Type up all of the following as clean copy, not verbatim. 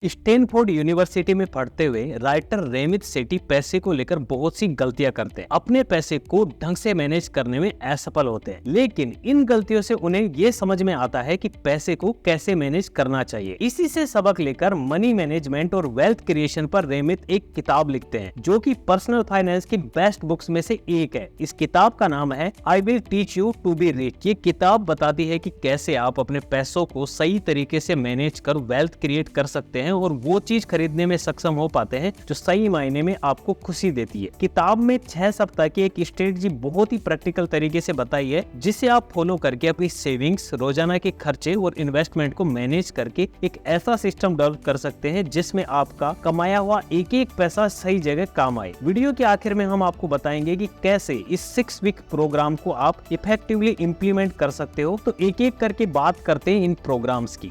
Stanford university में पढ़ते हुए राइटर रेमिथ सेठी पैसे को लेकर बहुत सी गलतियां करते हैं। अपने पैसे को ढंग से मैनेज करने में असफल होते हैं, लेकिन इन गलतियों से उन्हें ये समझ में आता है कि पैसे को कैसे मैनेज करना चाहिए। इसी से सबक लेकर मनी मैनेजमेंट और वेल्थ क्रिएशन पर रेमिथ एक किताब लिखते हैं, जो कि पर्सनल फाइनेंस की बेस्ट बुक्स में से एक है। इस किताब का नाम है I will teach you to be rich. ये किताब बताती है कि कैसे आप अपने पैसों को सही तरीके से मैनेज कर वेल्थ क्रिएट कर सकते हैं और वो चीज खरीदने में सक्षम हो पाते हैं जो सही मायने में आपको खुशी देती है। किताब में 6 सप्ताह की एक स्ट्रेटजी बहुत ही प्रैक्टिकल तरीके से बताई है, जिसे आप फॉलो करके अपनी सेविंग्स, रोजाना के खर्चे और इन्वेस्टमेंट को मैनेज करके एक ऐसा सिस्टम डेवलप कर सकते हैं जिसमें आपका कमाया हुआ एक एक पैसा सही जगह काम आए। वीडियो के आखिर में हम आपको बताएंगे कि कैसे इस 6 वीक प्रोग्राम को आप इफेक्टिवली इम्प्लीमेंट कर सकते हो। तो एक एक करके बात करते हैं इन प्रोग्राम्स की।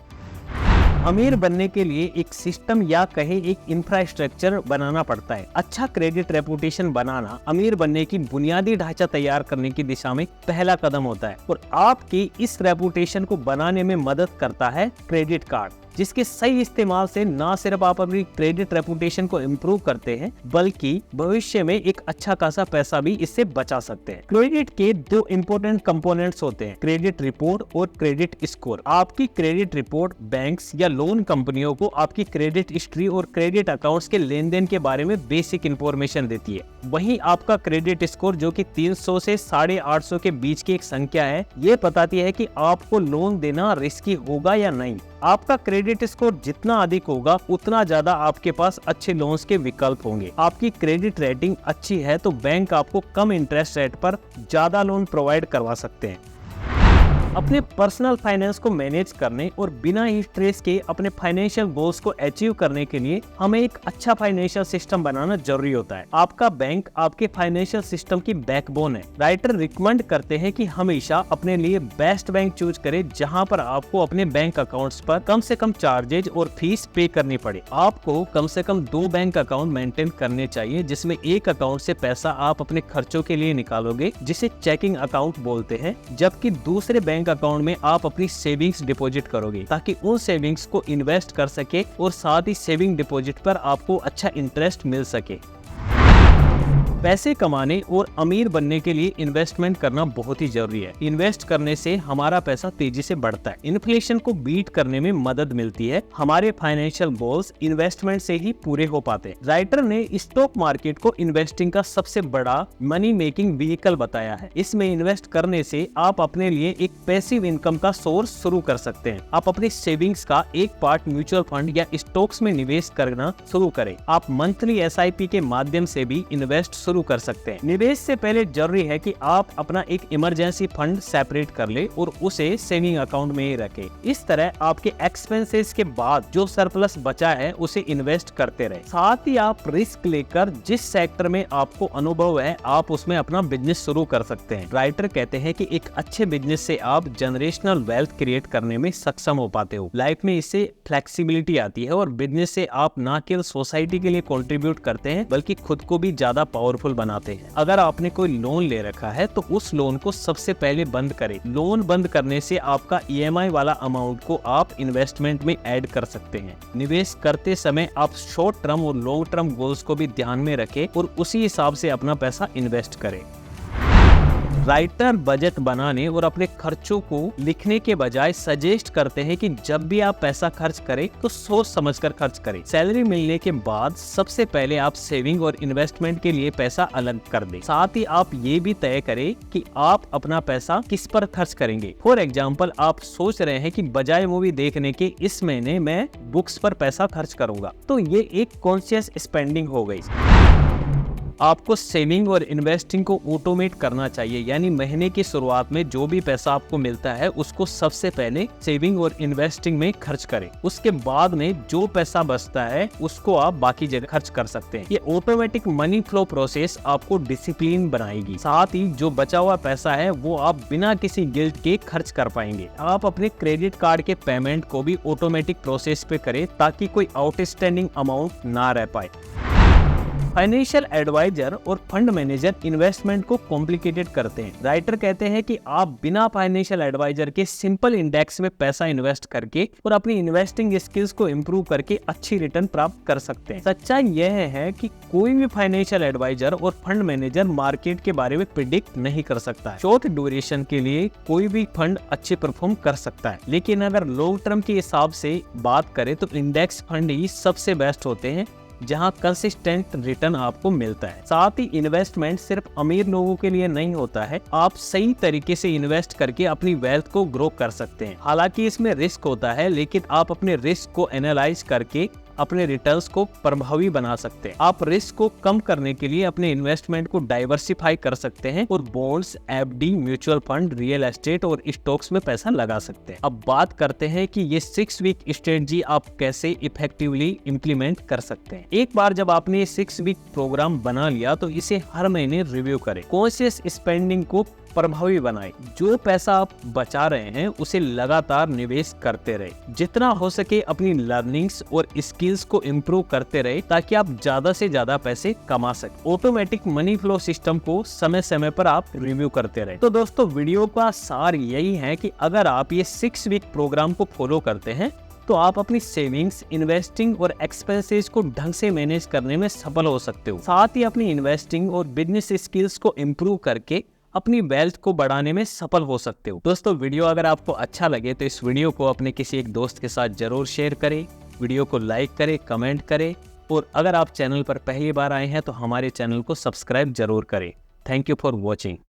अमीर बनने के लिए एक सिस्टम या कहे एक इंफ्रास्ट्रक्चर बनाना पड़ता है। अच्छा क्रेडिट रेपुटेशन बनाना अमीर बनने की बुनियादी ढांचा तैयार करने की दिशा में पहला कदम होता है और आपकी इस रेपुटेशन को बनाने में मदद करता है क्रेडिट कार्ड, जिसके सही इस्तेमाल से न सिर्फ आप अपनी क्रेडिट रेपुटेशन को इम्प्रूव करते हैं, बल्कि भविष्य में एक अच्छा खासा पैसा भी इससे बचा सकते हैं। क्रेडिट के 2 इंपॉर्टेंट कंपोनेंट्स होते हैं, क्रेडिट रिपोर्ट और क्रेडिट स्कोर। आपकी क्रेडिट रिपोर्ट बैंक्स या लोन कंपनियों को आपकी क्रेडिट हिस्ट्री और क्रेडिट अकाउंट्स के लेन देन के बारे में बेसिक इंफॉर्मेशन देती है। वहीं आपका क्रेडिट स्कोर, जो कि 300 से 850 के बीच की एक संख्या है, ये बताती है कि आपको लोन देना रिस्की होगा या नहीं। आपका क्रेडिट स्कोर जितना अधिक होगा, उतना ज्यादा आपके पास अच्छे लोन्स के विकल्प होंगे। आपकी क्रेडिट रेटिंग अच्छी है तो बैंक आपको कम इंटरेस्ट रेट पर ज्यादा लोन प्रोवाइड करवा सकते हैं। अपने पर्सनल फाइनेंस को मैनेज करने और बिना स्ट्रेस के अपने फाइनेंशियल गोल्स को अचीव करने के लिए हमें एक अच्छा फाइनेंशियल सिस्टम बनाना जरूरी होता है। आपका बैंक आपके फाइनेंशियल सिस्टम की बैकबोन है। राइटर रिकमेंड करते हैं कि हमेशा अपने लिए बेस्ट बैंक चूज करें, जहां पर आपको अपने बैंक अकाउंट्स पर कम से कम चार्जेज और फीस पे करनी पड़े। आपको कम से कम 2 बैंक अकाउंट मेंटेन करने चाहिए, जिसमें एक अकाउंट से पैसा आप अपने खर्चों के लिए निकालोगे, जिसे चेकिंग अकाउंट बोलते हैं, जबकि दूसरे बैंक अकाउंट में आप अपनी सेविंग्स डिपॉजिट करोगे, ताकि उन सेविंग्स को इन्वेस्ट कर सके और साथ ही सेविंग डिपॉजिट पर आपको अच्छा इंटरेस्ट मिल सके। पैसे कमाने और अमीर बनने के लिए इन्वेस्टमेंट करना बहुत ही जरूरी है। इन्वेस्ट करने से हमारा पैसा तेजी से बढ़ता है, इन्फ्लेशन को बीट करने में मदद मिलती है। हमारे फाइनेंशियल गोल्स इन्वेस्टमेंट से ही पूरे हो पाते हैं। राइटर ने स्टॉक मार्केट को इन्वेस्टिंग का सबसे बड़ा मनी मेकिंग व्हीकल बताया है। इसमें इन्वेस्ट करने से आप अपने लिए एक पैसिव इनकम का सोर्स शुरू कर सकते हैं। आप अपनी सेविंग्स का एक पार्ट म्यूचुअल फंड या स्टॉक्स में निवेश करना शुरू करें। आप मंथली SIP के माध्यम से भी इन्वेस्ट शुरू कर सकते हैं। निवेश से पहले जरूरी है कि आप अपना एक इमरजेंसी फंड सेपरेट कर ले और उसे सेविंग अकाउंट में ही रखें। इस तरह आपके एक्सपेंसेस के बाद जो सरप्लस बचा है उसे इन्वेस्ट करते रहे। साथ ही आप रिस्क लेकर जिस सेक्टर में आपको अनुभव है, आप उसमें अपना बिजनेस शुरू कर सकते हैं। राइटर कहते हैं कि एक अच्छे बिजनेस से आप जनरेशनल वेल्थ क्रिएट करने में सक्षम हो पाते हो। लाइफ में इससे फ्लेक्सिबिलिटी आती है और बिजनेस से आप न केवल सोसाइटी के लिए कंट्रीब्यूट करते हैं, बल्कि खुद को भी ज्यादा पावरफुल बनाते हैं। अगर आपने कोई लोन ले रखा है तो उस लोन को सबसे पहले बंद करें। लोन बंद करने से आपका EMI वाला अमाउंट को आप इन्वेस्टमेंट में ऐड कर सकते हैं। निवेश करते समय आप शॉर्ट टर्म और लॉन्ग टर्म गोल्स को भी ध्यान में रखें और उसी हिसाब से अपना पैसा इन्वेस्ट करें। राइटर बजट बनाने और अपने खर्चों को लिखने के बजाय सजेस्ट करते हैं कि जब भी आप पैसा खर्च करें तो सोच समझकर खर्च करें। सैलरी मिलने के बाद सबसे पहले आप सेविंग और इन्वेस्टमेंट के लिए पैसा अलग कर दें। साथ ही आप ये भी तय करें कि आप अपना पैसा किस पर खर्च करेंगे। फॉर एग्जाम्पल, आप सोच रहे हैं कि बजाय मूवी देखने के इस महीने मैं बुक्स पर पैसा खर्च करूंगा, तो ये एक कॉन्शियस स्पेंडिंग हो गई। आपको सेविंग और इन्वेस्टिंग को ऑटोमेट करना चाहिए, यानी महीने की शुरुआत में जो भी पैसा आपको मिलता है उसको सबसे पहले सेविंग और इन्वेस्टिंग में खर्च करें। उसके बाद में जो पैसा बचता है उसको आप बाकी जगह खर्च कर सकते हैं। ये ऑटोमेटिक मनी फ्लो प्रोसेस आपको डिसिप्लिन बनाएगी। साथ ही जो बचा हुआ पैसा है वो आप बिना किसी गिल्ट के खर्च कर पाएंगे। आप अपने क्रेडिट कार्ड के पेमेंट को भी ऑटोमेटिक प्रोसेस पे करें, ताकि कोई आउटस्टैंडिंग अमाउंट ना रह पाए। फाइनेंशियल एडवाइजर और फंड मैनेजर इन्वेस्टमेंट को कॉम्प्लिकेटेड करते हैं। राइटर कहते हैं कि आप बिना फाइनेंशियल एडवाइजर के सिंपल इंडेक्स में पैसा इन्वेस्ट करके और अपनी इन्वेस्टिंग स्किल्स को इम्प्रूव करके अच्छी रिटर्न प्राप्त कर सकते हैं। सच्चाई यह है कि कोई भी फाइनेंशियल एडवाइजर और फंड मैनेजर मार्केट के बारे में प्रिडिक्ट नहीं कर सकता है। शॉर्ट ड्यूरेशन के लिए कोई भी फंड अच्छे परफॉर्म कर सकता है, लेकिन अगर लॉन्ग टर्म के हिसाब से बात करें तो इंडेक्स फंड ही सबसे बेस्ट होते हैं जहां कंसिस्टेंट रिटर्न आपको मिलता है। साथ ही इन्वेस्टमेंट सिर्फ अमीर लोगों के लिए नहीं होता है, आप सही तरीके से इन्वेस्ट करके अपनी वेल्थ को ग्रो कर सकते हैं। हालांकि इसमें रिस्क होता है, लेकिन आप अपने रिस्क को एनालाइज करके अपने रिटर्न्स को प्रभावी बना सकते हैं। आप रिस्क को कम करने के लिए अपने इन्वेस्टमेंट को डाइवर्सिफाई कर सकते हैं और bonds, FD, mutual fund, real estate और स्टॉक्स में पैसा लगा सकते हैं। अब बात करते हैं कि ये 6 वीक स्ट्रेटजी आप कैसे इफेक्टिवली इम्प्लीमेंट कर सकते हैं। एक बार जब आपने 6 वीक प्रोग्राम बना लिया तो इसे हर महीने रिव्यू करें। कॉन्शियस स्पेंडिंग को प्रभावी बनाए। जो पैसा आप बचा रहे हैं उसे लगातार निवेश करते रहे। जितना हो सके अपनी लर्निंग्स और स्किल्स को इम्प्रूव करते रहे ताकि आप ज्यादा से ज्यादा पैसे कमा सके। ऑटोमेटिक मनी फ्लो सिस्टम को समय समय पर आप रिव्यू करते रहे। तो दोस्तों, वीडियो का सार यही है कि अगर आप ये 6 वीक प्रोग्राम को फॉलो करते हैं तो आप अपनी सेविंग्स, इन्वेस्टिंग और एक्सपेंसेस को ढंग से मैनेज करने में सफल हो सकते हो। साथ ही अपनी इन्वेस्टिंग और बिजनेस स्किल्स को इम्प्रूव करके अपनी वेल्थ को बढ़ाने में सफल हो सकते हो। दोस्तों, वीडियो अगर आपको अच्छा लगे तो इस वीडियो को अपने किसी एक दोस्त के साथ जरूर शेयर करें, वीडियो को लाइक करें, कमेंट करें और अगर आप चैनल पर पहली बार आए हैं तो हमारे चैनल को सब्सक्राइब जरूर करें। Thank you for watching.